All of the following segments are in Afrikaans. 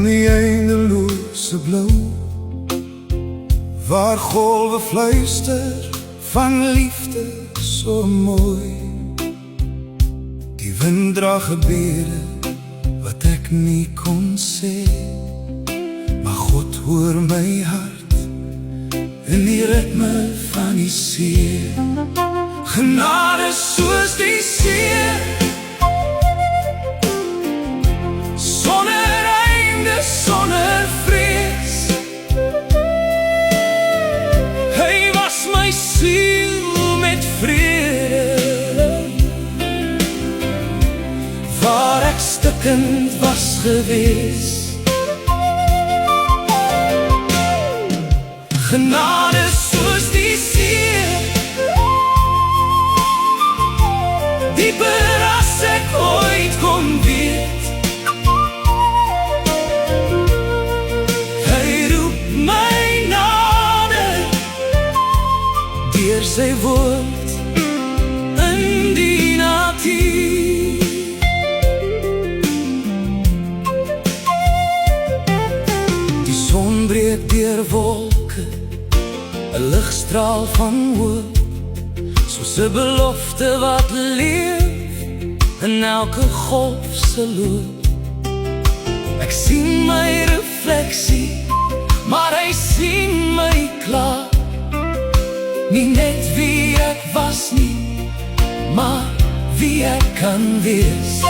van die eindeloose blou, waar golwe fluister van liefde so mooi. Die wind dra gebede wat ek nie kon sê, maar God hoor my hart in die ritme van die see. Genade soos die see, sonder einde, sonder vrees. Hy was my siel met vrede, waar ek stikkend was gewees. Genade soos die see, dieper as ek ooit kon weet. Hy roep my nader deur sy woord in die natuur. Die son breek deur wolke, 'n ligstraal van hoop, soos 'n belofte wat leef in elke golf se loop. Ek sien my refleksie, maar hy sien my klaar. Nie net wie ek was nie, maar wie ek kan wees.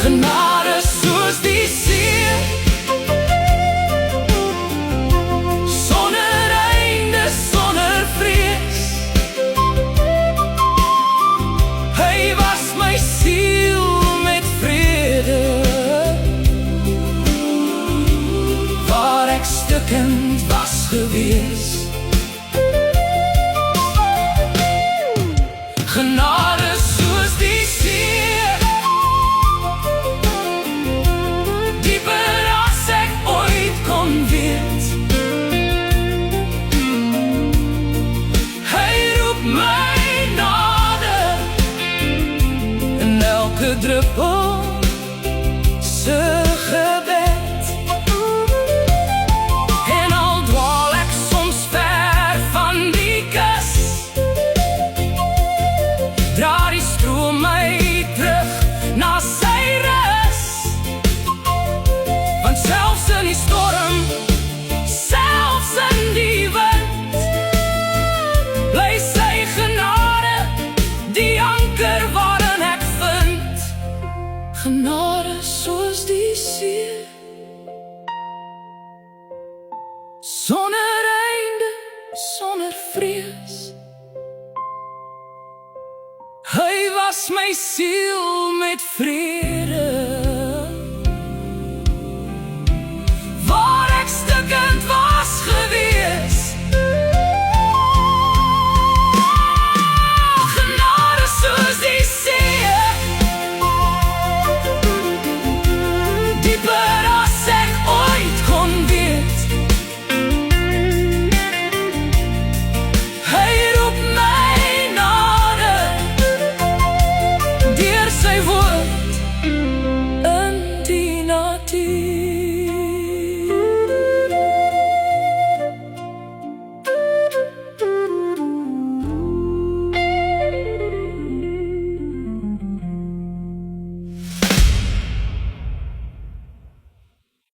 Genade soos die see, sonder einde, sonder vrees. Hy was my siel met vrede, waar ek stikkend was gewees. Genade soos die see, dieper as ek ooit kon weet. Hy roep my nader in elke druppel se gebed. En al dwaal ek soms ver van die kus, dra die stroom my terug na sy rus. Want selfs in die storm, selfs in die wind, bly sy genade die anker waarin ek vind. Genade soos die see, sonder einde, sonder vrees. Hy was my siel met vrede.